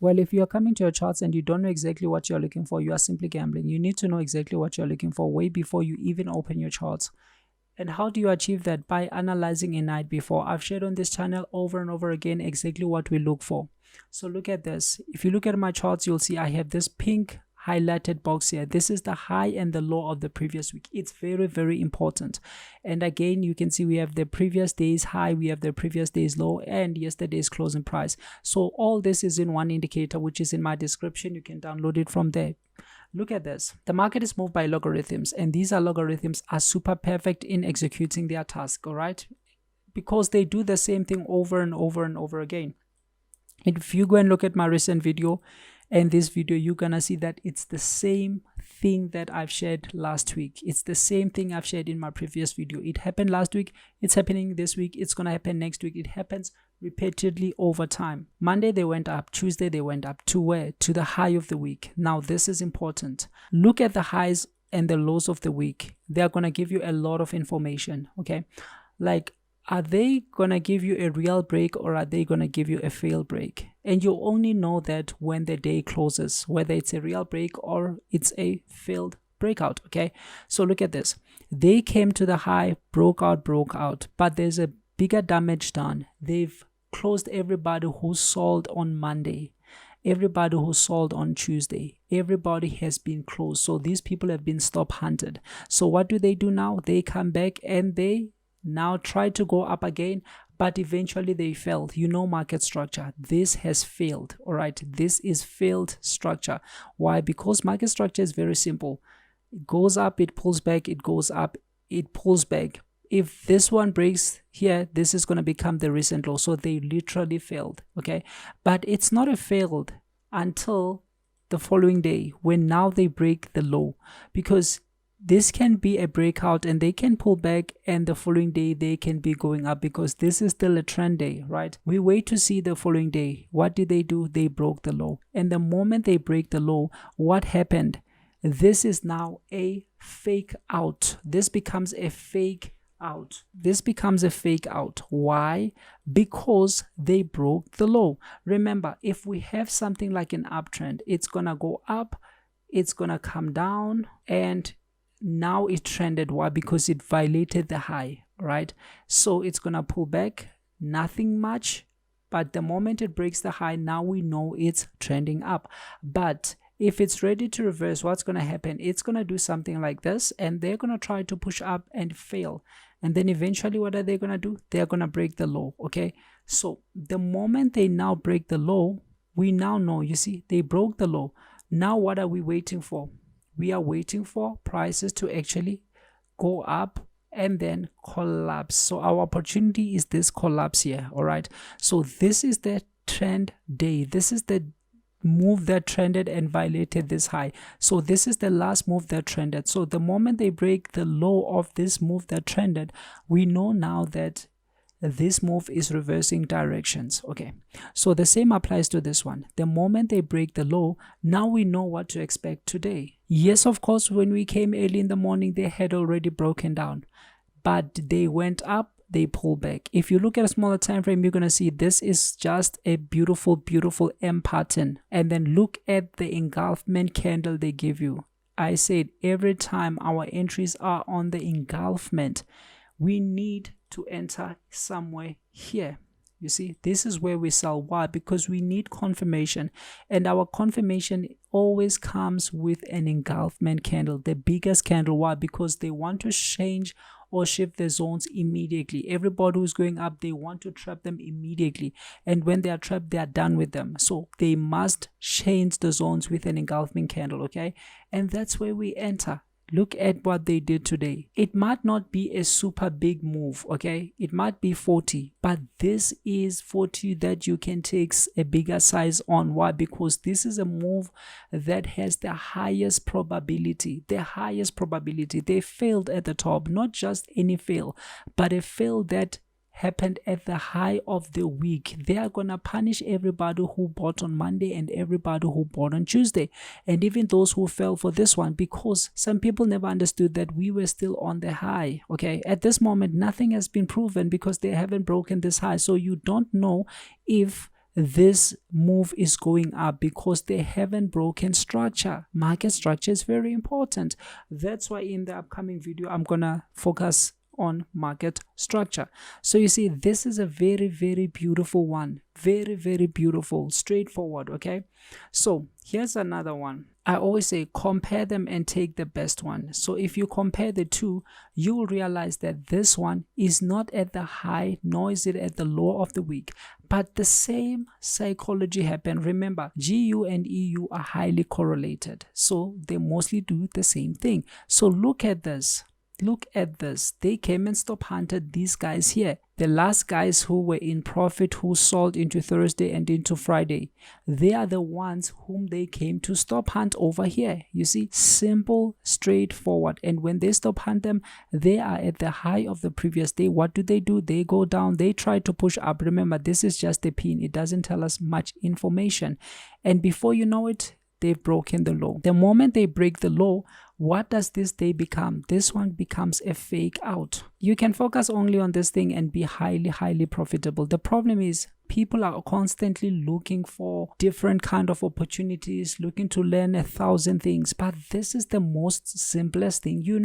Well, if you are coming to your charts and you don't know exactly what you're looking for, you are simply gambling. You need to know exactly what you're looking for way before you even open your charts. And how do you achieve that? By analyzing a night before. I've shared on this channel over and over again exactly what we look for. So look at this. If you look at my charts, you'll see I have this pink highlighted box here. This is the high and the low of the previous week. It's very, very important. And again, you can see we have the previous day's high, we have the previous day's low, and yesterday's closing price. So all this is in one indicator, which is in my description. You can download it from there. Look at this. The market is moved by logarithms, and these logarithms are super perfect in executing their task, all right? Because they do the same thing over and over and over again. If you go and look at my recent video and this video, you're gonna see that it's the same thing that I've shared last week. It's the same thing I've shared in my previous video. It happened last week, it's happening this week, it's gonna happen next week. It happens repeatedly over time. Monday they went up, Tuesday they went up. To where? To the high of the week. Now this is important. Look at the highs and the lows of the week. They're gonna give you a lot of information, okay? Like, are they gonna give you a real break or are they gonna give you a fail break? And you only know that when the day closes, whether it's a real break or it's a failed breakout, okay? So look at this. They came to the high, broke out, but there's a bigger damage done. They've closed everybody who sold on Monday, everybody who sold on Tuesday. Everybody has been closed. So these people have been stop hunted. So what do they do now? They come back and they now try to go up again, but eventually they failed. You know market structure. This has failed. All right, this is failed structure. Why? Because market structure is very simple. It goes up, it pulls back, it goes up, it pulls back. If this one breaks here, this is going to become the recent low. So they literally failed, okay? But it's not a failed until the following day when now they break the low, because this can be a breakout and they can pull back, and the following day they can be going up because this is still a trend day, right? We wait to see the following day. What did they do? They broke the low. And the moment they break the low, what happened? This is now a fake out. This becomes a fake out. This becomes a fake out. Why? Because they broke the low. Remember, if we have something like an uptrend, it's gonna go up, it's gonna come down, and now it trended. Why? Because it violated the high, right? So it's gonna pull back, nothing much, but the moment it breaks the high, now we know it's trending up. But if it's ready to reverse, what's gonna happen? It's gonna do something like this, and they're gonna try to push up and fail. And then eventually what are they gonna do? They're gonna break the low, okay? So the moment they now break the low, we now know, you see, they broke the low. Now what are we waiting for? We are waiting for prices to actually go up and then collapse. So our opportunity is this collapse here, all right? So this is the trend day. This is the move that trended and violated this high. So this is the last move that trended. So the moment they break the low of this move that trended, we know now that this move is reversing directions, okay? So the same applies to this one. The moment they break the low, now we know what to expect today. Yes, of course, when we came early in the morning, they had already broken down, but they went up, they pull back. If you look at a smaller time frame, you're gonna see this is just a beautiful M pattern. And then look at the engulfment candle they give you. I said every time our entries are on the engulfment, we need to enter somewhere here. You see, this is where we sell. Why? Because we need confirmation, and our confirmation always comes with an engulfment candle, the biggest candle. Why? Because they want to change or shift the zones immediately. Everybody who's going up, they want to trap them immediately, and when they are trapped, they are done with them. So they must change the zones with an engulfing candle, okay? And that's where we enter. Look at what they did today. It might not be a super big move, okay? It might be 40, but this is 40 that you can take a bigger size on. Why? Because this is a move that has the highest probability. The highest probability. They failed at the top, not just any fail, but a fail that happened at the high of the week. They are gonna punish everybody who bought on Monday and everybody who bought on Tuesday, and even those who fell for this one, because some people never understood that we were still on the high. Okay, at this moment nothing has been proven because they haven't broken this high, so you don't know if this move is going up because they haven't broken structure. Market structure is very important. That's why in the upcoming video I'm gonna focus on market structure. So you see, this is a very, very beautiful one. Very, very beautiful, straightforward. Okay, so here's another one. I always say compare them and take the best one. So if you compare the two, you will realize that this one is not at the high, nor is it at the low of the week, but the same psychology happened. Remember, GU and EU are highly correlated, so they mostly do the same thing. So look at this. Look at this. They came and stop hunted these guys here. The last guys who were in profit, who sold into Thursday and into Friday, they are the ones whom they came to stop hunt over here. You see, simple, straightforward. And when they stop hunt them, they are at the high of the previous day. What do? They go down. They try to push up. Remember, this is just a pin. It doesn't tell us much information. And before you know it, they've broken the low. The moment they break the low, what does this day become? This one becomes a fake out. You can focus only on this thing and be highly profitable. The problem is people are constantly looking for different kind of opportunities, looking to learn 1,000 things, but this is the most simplest thing. You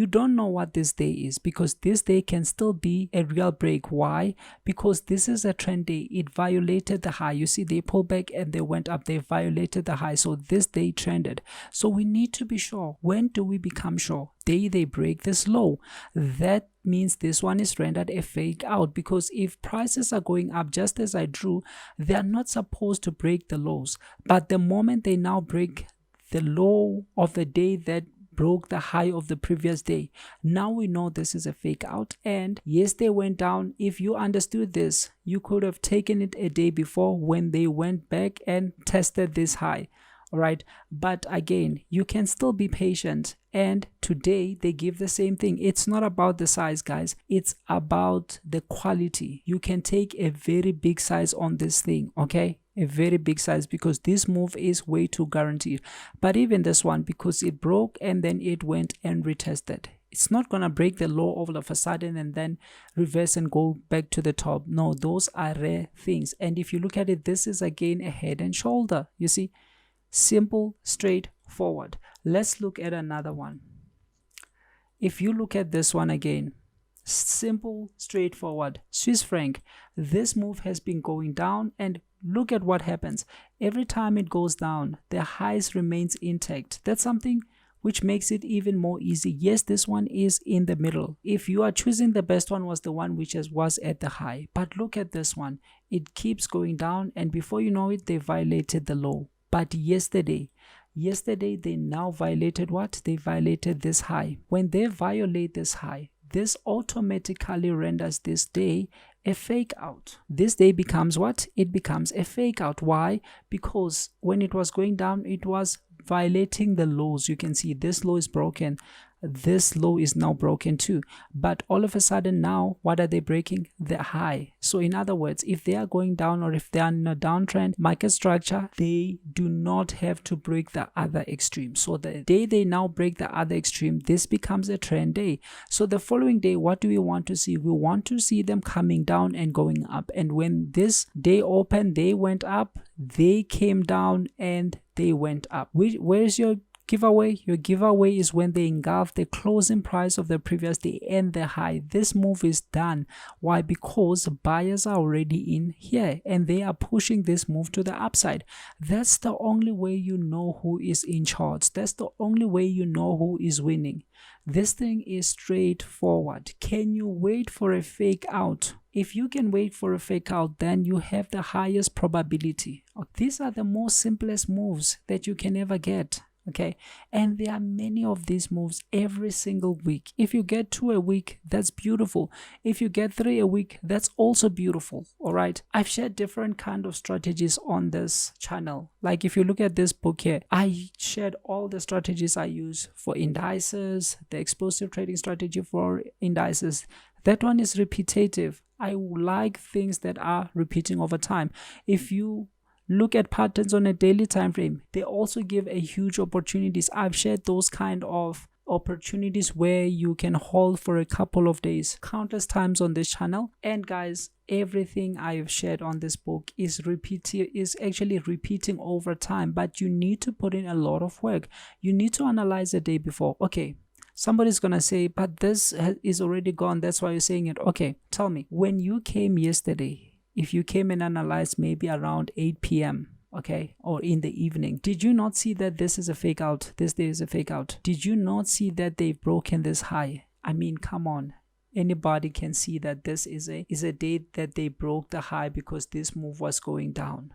don't know what this day is, because this day can still be a real break. Why? Because this is a trend day. It violated the high. You see, they pulled back and they went up. They violated the high, so this day trended. So we need to be sure. When do we become sure? They break this low. That means this one is rendered a fake out, because if prices are going up just as I drew, they are not supposed to break the lows. But the moment they now break the low of the day that broke the high of the previous day, now we know this is a fake out. And yes, they went down. If you understood this, you could have taken it a day before when they went back and tested this high. All right, but again, you can still be patient, and today they give the same thing. It's not about the size, guys, it's about the quality. You can take a very big size on this thing, okay, a very big size, because this move is way too guaranteed. But even this one, because it broke and then it went and retested, it's not gonna break the low all of a sudden and then reverse and go back to the top. No, those are rare things. And if you look at it, this is again a head and shoulder. You see, simple, straightforward. Let's look at another one. If you look at this one again, simple, straightforward, Swiss franc. This move has been going down, and look at what happens. Every time it goes down, the highs remains intact. That's something which makes it even more easy. Yes, this one is in the middle. If you are choosing the best one, was the one which was at the high. But look at this one. It keeps going down, and before you know it, they violated the low. But yesterday they now violated what? They violated this high. When they violate this high, this automatically renders this day a fake out. This day becomes what? It becomes a fake out. Why? Because when it was going down, it was violating the lows. You can see this low is broken. This low is now broken too. But all of a sudden now, what are they breaking? The high. So in other words, if they are going down, or if they are in a downtrend market structure, they do not have to break the other extreme. So the day they now break the other extreme, this becomes a trend day. So the following day, what do we want to see? We want to see them coming down and going up. And when this day opened, they went up, they came down, and they went up. Where's your giveaway? Your giveaway is when they engulf the closing price of the previous day and the high. This move is done. Why? Because buyers are already in here and they are pushing this move to the upside. That's the only way you know who is in charts. That's the only way you know who is winning. This thing is straightforward. Can you wait for a fake out? If you can wait for a fake out, then you have the highest probability. These are the most simplest moves that you can ever get. Okay, and there are many of these moves every single week. If you get 2 a week, that's beautiful. If you get 3 a week, that's also beautiful. All right, I've shared different kind of strategies on this channel. Like if you look at this book here, I shared all the strategies I use for indices, the explosive trading strategy for indices. That one is repetitive. I like things that are repeating over time. If you look at patterns on a daily time frame, they also give a huge opportunities. I've shared those kind of opportunities where you can hold for a couple of days countless times on this channel. And guys, everything I've shared on this book is actually repeating over time, but you need to put in a lot of work. You need to analyze the day before. Okay, somebody's gonna say, but this is already gone, that's why you're saying it. Okay, tell me, when you came yesterday, if you came and analyzed maybe around 8 p.m., okay, or in the evening, did you not see that this is a fake out? This day is a fake out. Did you not see that they've broken this high? I mean, come on. Anybody can see that this is a day that they broke the high because this move was going down.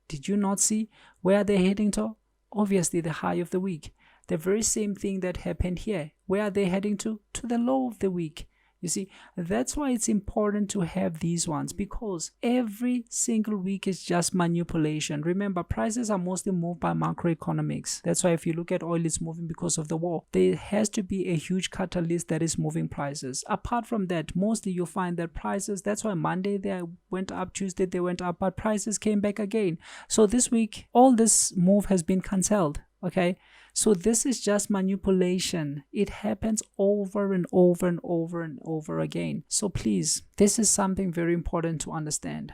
Did you not see? Where are they heading to? Obviously the high of the week. The very same thing that happened here. Where are they heading to? To the low of the week. You see, that's why it's important to have these ones, because every single week is just manipulation. Remember, prices are mostly moved by macroeconomics. That's why if you look at oil, it's moving because of the war. There has to be a huge catalyst that is moving prices. Apart from that, mostly you'll find that prices, that's why Monday they went up, Tuesday they went up, but prices came back again. So this week, all this move has been cancelled. Okay, so this is just manipulation. It happens over and over and over and over again. So please, this is something very important to understand.